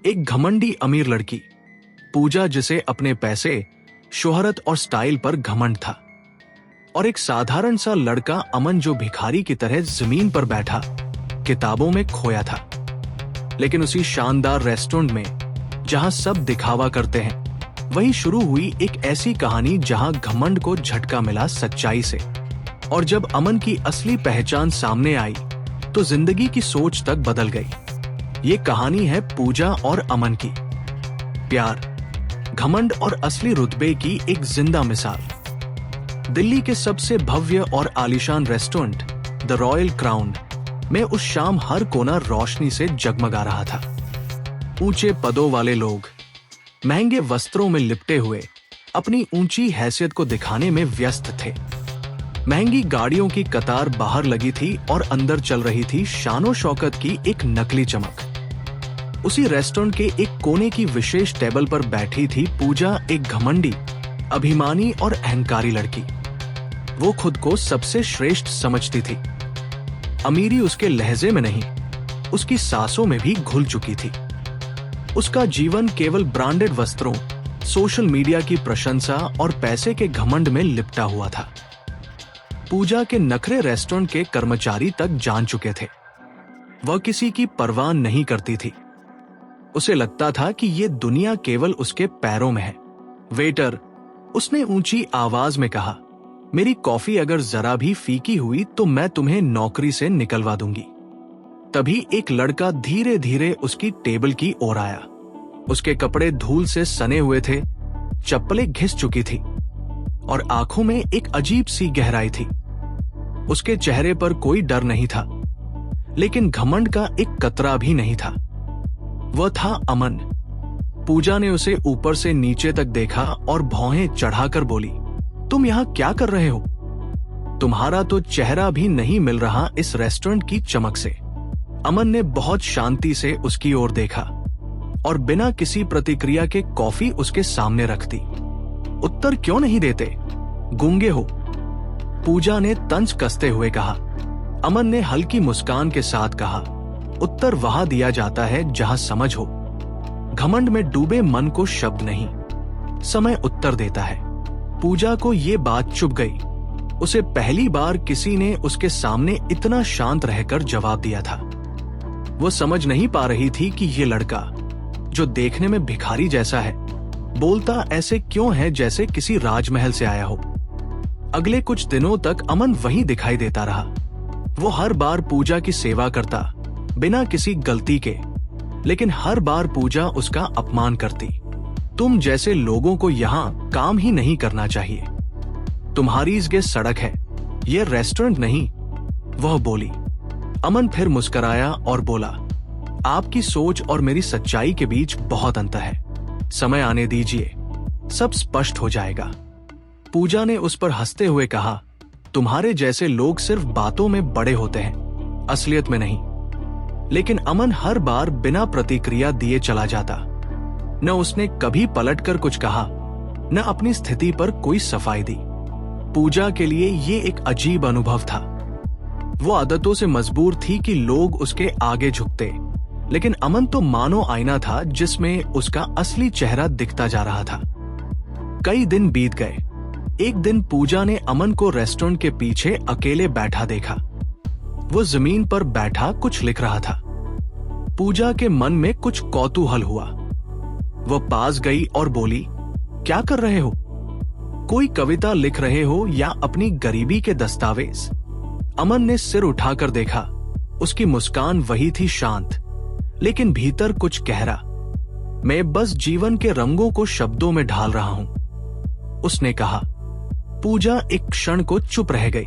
एक घमंडी अमीर लड़की पूजा, जिसे अपने पैसे, शोहरत और स्टाइल पर घमंड था, और एक साधारण सा लड़का अमन, जो भिखारी की तरह जमीन पर बैठा किताबों में खोया था। लेकिन उसी शानदार रेस्टोरेंट में जहां सब दिखावा करते हैं, वहीं शुरू हुई एक ऐसी कहानी जहां घमंड को झटका मिला सच्चाई से। और जब अमन की असली पहचान सामने आई तो जिंदगी की सोच तक बदल गई। ये कहानी है पूजा और अमन की, प्यार, घमंड और असली रुतबे की एक जिंदा मिसाल। दिल्ली के सबसे भव्य और आलीशान रेस्टोरेंट द रॉयल क्राउन में उस शाम हर कोना रोशनी से जगमगा रहा था। ऊंचे पदों वाले लोग महंगे वस्त्रों में लिपटे हुए अपनी ऊंची हैसियत को दिखाने में व्यस्त थे। महंगी गाड़ियों की कतार बाहर लगी थी और अंदर चल रही थी शानो शौकत की एक नकली चमक। उसी रेस्टोरेंट के एक कोने की विशेष टेबल पर बैठी थी पूजा, एक घमंडी, अभिमानी और अहंकारी लड़की। वो खुद को सबसे श्रेष्ठ समझती थी। अमीरी उसके लहजे में नहीं, उसकी सांसों में भी घुल चुकी थी। उसका जीवन केवल ब्रांडेड वस्त्रों, सोशल मीडिया की प्रशंसा और पैसे के घमंड में लिपटा हुआ था। पूजा के नखरे रेस्टोरेंट के कर्मचारी तक जान चुके थे। वह किसी की परवाह नहीं करती थी। उसे लगता था कि ये दुनिया केवल उसके पैरों में है। वेटर, उसने ऊंची आवाज में कहा, मेरी कॉफी अगर जरा भी फीकी हुई तो मैं तुम्हें नौकरी से निकलवा दूंगी। तभी एक लड़का धीरे धीरे उसकी टेबल की ओर आया। उसके कपड़े धूल से सने हुए थे, चप्पलें घिस चुकी थी और आंखों में एक अजीब सी गहराई थी। उसके चेहरे पर कोई डर नहीं था, लेकिन घमंड का एक कतरा भी नहीं था। वह था अमन। पूजा ने उसे ऊपर से नीचे तक देखा और भौहें चढ़ाकर बोली, तुम यहाँ क्या कर रहे हो? तुम्हारा तो चेहरा भी नहीं मिल रहा इस रेस्टोरेंट की चमक से। अमन ने बहुत शांति से उसकी ओर देखा और बिना किसी प्रतिक्रिया के कॉफी उसके सामने रख दी। उत्तर क्यों नहीं देते? गूंगे हो? पूजा ने तंज कसते हुए कहा। अमन ने हल्की मुस्कान के साथ कहा, उत्तर वहां दिया जाता है जहां समझ हो। घमंड में डूबे मन को शब्द नहीं, समय उत्तर देता है। पूजा को ये बात चुभ गई। उसे पहली बार किसी ने उसके सामने इतना शांत रहकर जवाब दिया था। वो समझ नहीं पा रही थी कि ये लड़का, जो देखने में भिखारी जैसा है, बोलता ऐसे क्यों है जैसे किसी राजमहल से आया हो। अगले कुछ दिनों तक अमन वहीं दिखाई देता रहा। वो हर बार पूजा की सेवा करता, बिना किसी गलती के, लेकिन हर बार पूजा उसका अपमान करती। तुम जैसे लोगों को यहाँ काम ही नहीं करना चाहिए। तुम्हारी ये सड़क है, ये रेस्टोरेंट नहीं, वह बोली। अमन फिर मुस्कुराया और बोला, आपकी सोच और मेरी सच्चाई के बीच बहुत अंतर है। समय आने दीजिए, सब स्पष्ट हो जाएगा। पूजा ने उस पर हंसते हुए कहा, तुम्हारे जैसे लोग सिर्फ बातों में बड़े होते हैं, असलियत में नहीं। लेकिन अमन हर बार बिना प्रतिक्रिया दिए चला जाता। न उसने कभी पलटकर कुछ कहा, न अपनी स्थिति पर कोई सफाई दी। पूजा के लिए ये एक अजीब अनुभव था। वो आदतों से मजबूर थी कि लोग उसके आगे झुकते, लेकिन अमन तो मानो आईना था जिसमें उसका असली चेहरा दिखता जा रहा था। कई दिन बीत गए। एक दिन पूजा ने अमन को रेस्टोरेंट के पीछे अकेले बैठा देखा। वो जमीन पर बैठा कुछ लिख रहा था। पूजा के मन में कुछ कौतूहल हुआ। वो पास गई और बोली, क्या कर रहे हो? कोई कविता लिख रहे हो या अपनी गरीबी के दस्तावेज? अमन ने सिर उठाकर देखा। उसकी मुस्कान वही थी, शांत, लेकिन भीतर कुछ गहरा। मैं बस जीवन के रंगों को शब्दों में ढाल रहा हूं, उसने कहा। पूजा एक क्षण को चुप रह गई।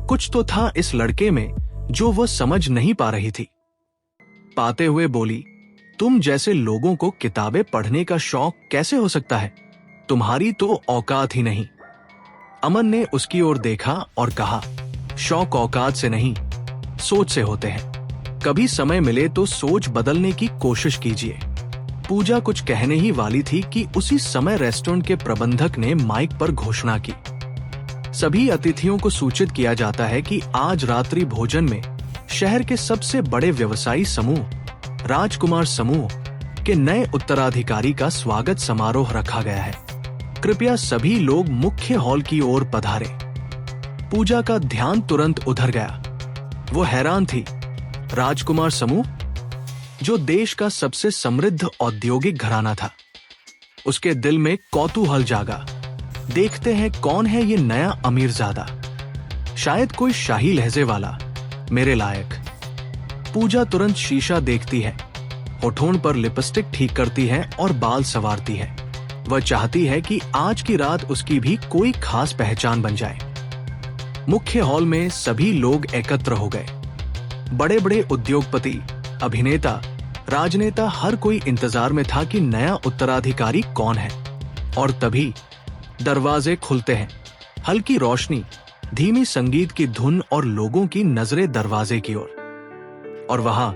कुछ तो था इस लड़के में जो वो समझ नहीं पा रही थी। पाते हुए बोली, तुम जैसे लोगों को किताबें पढ़ने का शौक कैसे हो सकता है? तुम्हारी तो औकात ही नहीं। अमन ने उसकी ओर देखा और कहा, शौक औकात से नहीं, सोच से होते हैं। कभी समय मिले तो सोच बदलने की कोशिश कीजिए। पूजा कुछ कहने ही वाली थी कि उसी समय रेस्टोरेंट के प्रबंधक ने माइक पर घोषणा की, सभी अतिथियों को सूचित किया जाता है कि आज रात्रि भोजन में शहर के सबसे बड़े व्यवसायी समूह, राजकुमार समूह, कि नए उत्तराधिकारी का स्वागत समारोह रखा गया है। कृपया सभी लोग मुख्य हॉल की ओर पधारे। पूजा का ध्यान तुरंत उधर गया। वो हैरान थी। राजकुमार समूह, जो देश का सबसे समृद्ध औद्योगिक घराना था, उसके दिल में कौतूहल जागा। देखते हैं कौन है ये नया अमीरजादा। शायद कोई शाही लहजे वाला, मेरे लायक। पूजा तुरंत शीशा देखती है, होठों पर लिपस्टिक ठीक करती है और बाल संवारती है। वह चाहती है कि आज की रात उसकी भी कोई खास पहचान बन जाए। मुख्य हॉल में सभी लोग एकत्र हो गए। बड़े बड़े उद्योगपति, अभिनेता, राजनेता, हर कोई इंतजार में था कि नया उत्तराधिकारी कौन है। और तभी दरवाजे खुलते हैं। हल्की रोशनी, धीमी संगीत की धुन और लोगों की नजरें दरवाजे की ओर। और वहां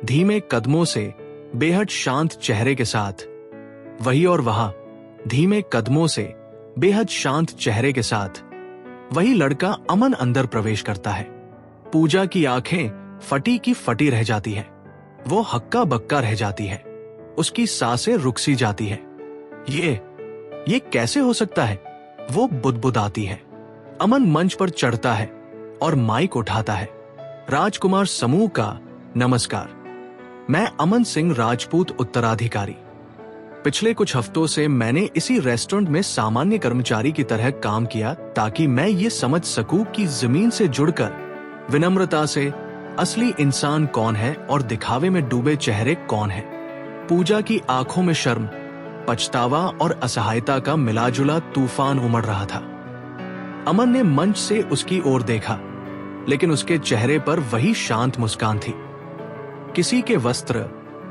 धीमे कदमों से, बेहद शांत चेहरे के साथ, धीमे कदमों से, बेहद शांत चेहरे के साथ वही लड़का अमन अंदर प्रवेश करता है। पूजा की आंखें फटी की फटी रह जाती है। वो हक्का बक्का रह जाती है। उसकी सांसें रुक सी जाती है। ये कैसे हो सकता है? वो बुदबुदाती है। अमन मंच पर चढ़ता है और माइक उठाता है। राजकुमार समूह का नमस्कार। मैं अमन सिंह राजपूत, उत्तराधिकारी। पिछले कुछ हफ्तों से मैंने इसी रेस्टोरेंट में सामान्य कर्मचारी की तरह काम किया ताकि मैं ये समझ सकूं कि जमीन से जुड़कर विनम्रता से असली इंसान कौन है और दिखावे में डूबे चेहरे कौन है। पूजा की आंखों में शर्म, पछतावा और असहायता का मिलाजुला तूफान उमड़ रहा था। अमन ने मंच से उसकी ओर देखा, लेकिन उसके चेहरे पर वही शांत मुस्कान थी। किसी के वस्त्र,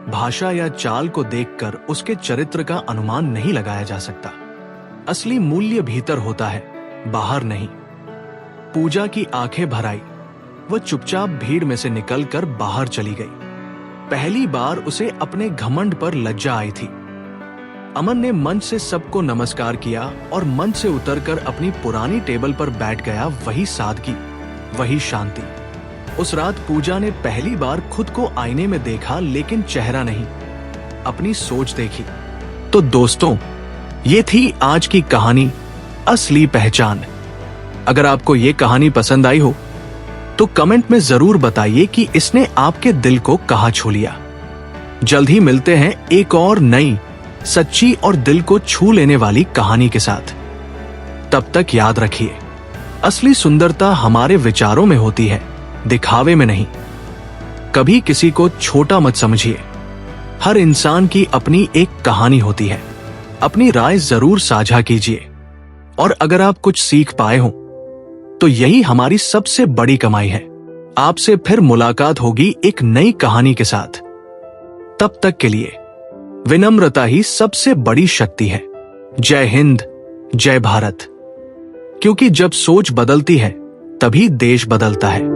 भाषा या चाल को देखकर उसके चरित्र का अनुमान नहीं लगाया जा सकता। असली मूल्य भीतर होता है, बाहर नहीं। पूजा की आंखें भर आई। वह चुपचाप भीड़ में से निकलकर बाहर चली गई। पहली बार उसे अपने घमंड पर लज्जा आई थी। अमन ने मंच से सबको नमस्कार किया और मंच से उतरकर अपनी पुरानी टेबल पर बैठ गया। वही सादगी, वही शांति। उस रात पूजा ने पहली बार खुद को आईने में देखा, लेकिन चेहरा नहीं, अपनी सोच देखी। तो दोस्तों, ये थी आज की कहानी, असली पहचान। अगर आपको ये कहानी पसंद आई हो तो कमेंट में जरूर बताइए कि इसने आपके दिल को कहाँ छू लिया। जल्द ही मिलते हैं एक और नई, सच्ची और दिल को छू लेने वाली कहानी के साथ। तब तक याद रखिए, असली सुंदरता हमारे विचारों में होती है, दिखावे में नहीं। कभी किसी को छोटा मत समझिए। हर इंसान की अपनी एक कहानी होती है। अपनी राय जरूर साझा कीजिए। और अगर आप कुछ सीख पाए हो तो यही हमारी सबसे बड़ी कमाई है। आपसे फिर मुलाकात होगी एक नई कहानी के साथ। तब तक के लिए विनम्रता ही सबसे बड़ी शक्ति है। जय हिंद, जय भारत। क्योंकि जब सोच बदलती है तभी देश बदलता है।